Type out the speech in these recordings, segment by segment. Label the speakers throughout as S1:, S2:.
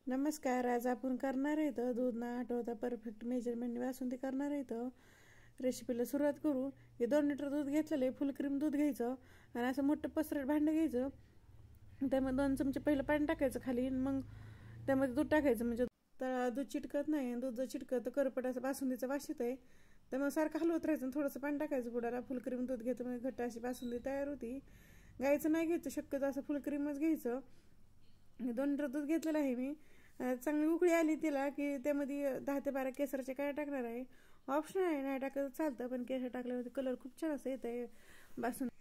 S1: नमस्कार. आज आपण करणार आहे तर दूध न आठवता परफेक्ट मेजरमेंट बासुंदी करणार आहे तर रेसिपीला सुरुवात करू. हे 2 लिटर दूध घेतलेलं आहे. फुल क्रीम दूध घ्यायचं आणि असं मोठं पसरट भांडं घ्यायचं. त्यामध्ये 2 चमचे पहिलं पाणी टाकायचं खाली, मग त्यामध्ये दूध टाकायचं. म्हणजे तर दूध चिटकत नाही. दूध जर चिटकत तर करपट असं बासुंदीचा वास येतंय. त्यामुळे सारखं हलवत राहायचं. थोडंसं पाणी टाकायचं बुडाला. फुल क्रीम दूध घेतं म्हणजे घट्ट अशी बासुंदी तयार होती. गाईचं नाही घ्यायचं शक्यतो, असं फुल क्रीमच घ्यायचं. 2 लिटर दूध घेतलेलं आहे मी. चांगली उकळी आली तिला की त्यामध्ये 10 ते 12 केसरचे काय टाकणार आहे. ऑप्शन आहे, नाही टाकलं चालतं, पण केसर टाकल्यावरती कलर खूप छान असं येत आहे.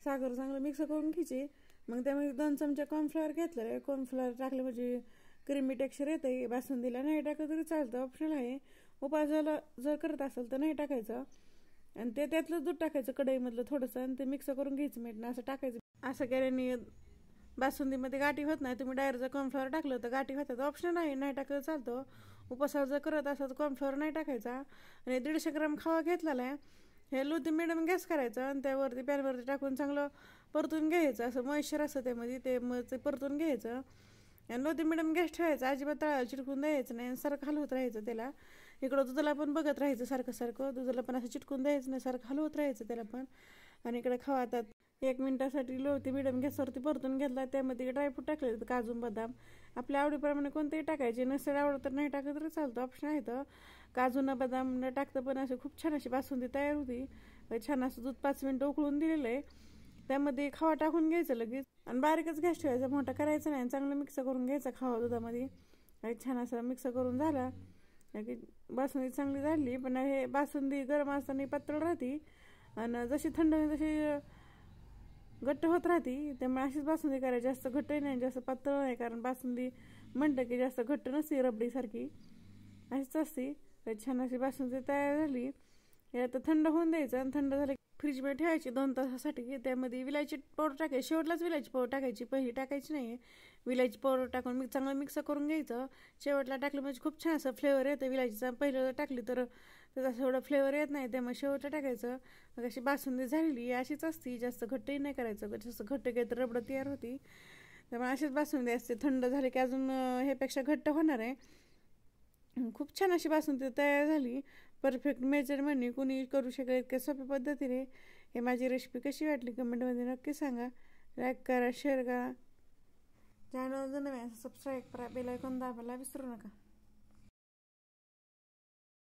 S1: साखर चांगलं मिक्स करून घ्यायची. मग त्यामध्ये 2 चमचे कॉर्नफ्लॉवर घेतलेलं आहे. कॉर्नफ्लॉवर टाकलं म्हणजे क्रीमी टेक्स्चर येतं आहे बासुंदीला. नाही टाकलं तरी चालतं, ऑप्शनल आहे. उपासाला जर करत असेल तर नाही टाकायचं. आणि त्यातलं दूध टाकायचं कढईमधलं थोडंसं, आणि ते मिक्स करून घ्यायचं. मीठ असं टाकायचं. असं केल्याने बासुंदीमध्ये गाठी होत नाही. तुम्ही डायरेक्ट जर कॉर्नफ्लॉवर टाकलं तर गाठी होतात. ऑप्शन आहे, नाही टाकलं चालतं. उपासाला जर करत असाल तर कॉर्नफ्लॉवर नाही टाकायचा. आणि 150 ग्राम खवा घेतलेला आहे. हे लो ते मिडियम गॅस करायचं आणि त्यावरती पॅनवरती टाकून चांगलं परतून घ्यायचं. असं मॉइश्चर असतं त्यामध्ये, ते परतून घ्यायचं. आणि लो ते मिडियम गॅस ठेवायचा. अजिबात तळाला चिटकून द्यायचं नाही. सारखं हलवत राहायचं त्याला. इकडं दुधाला पण बघत राहायचं सारखं. दुधाला पण असं चिटकून द्यायचं नाही, सारखं हलवत राहायचं त्याला पण. आणि इकडे खवातात 1 मिनिटासाठी लो ते मिडियम गॅसवरती परतून घेतला. त्यामध्ये ड्रायफ्रूट टाकले, काजू बदाम आपल्या आवडीप्रमाणे कोणतेही टाकायचे. नसेल आवडत तर नाही टाकलं तरी चालतं, ऑप्शन आहे. तर काजू न बदाम न टाकतं पण अशी खूप छान अशी बासुंदी तयार होती. छान असं दूध 5 मिनिटं उकळून दिलेलं आहे. त्यामध्ये खवा टाकून घ्यायचं लगेच, आणि बारीकच गॅस ठेवायचा, मोठा करायचा नाही. चांगलं मिक्स करून घ्यायचा खवा दुधामध्ये. छान असं मिक्स करून झाला की बासुंदी चांगली झाली. पण हे बासुंदी गरम असताना पातळ राहते, आणि जशी थंड होईल तशी घट्ट होत राहते. त्यामुळे अशीच बासुंदी करायची. जास्त घट्टही नाही, जास्त पातळ नाही, कारण बासुंदी म्हणतं की जास्त घट्ट नसते, रबडीसारखी अशीच असते. छान अशी बासुंदी तयार झाली. आता थंड होऊन द्यायचं, आणि थंड झालं फ्रीजमध्ये ठेवायची 2 तासासाठी. त्यामध्ये विलायची पावडर टाकायची. शेवटलाच विलायची पावडर टाकायची, पहिली टाकायची नाही. विलायची पावडर टाकून चांगलं मिक्स करून घ्यायचं. शेवटला टाकलं म्हणजे खूप छान असं फ्लेवर येतं विलायचीचा. पहिलं टाकली तर त्याचा एवढा फ्लेवर येत नाही, त्यामुळे शेवटला टाकायचं. मग अशी बासुंदी झालेली अशीच असती. जास्त घट्टही नाही करायचं, जास्त घट्ट काही तर रबडं तयार होती. त्यामुळे अशीच बासुंदी असते. थंड झाली की अजून ह्यापेक्षा घट्ट होणार आहे. खूप छान अशी बासुंदी तयार झाली. परफेक्ट मेजरमेंटने कुणी करू शकेल इतक्या सोप्या पद्धतीने. हे माझी रेसिपी कशी वाटली कमेंटमध्ये नक्की सांगा. लाईक करा, शेअर करा. चॅनल जर नवीन सबस्क्राईब करा, बेल आयकॉन दाबायला विसरू नका.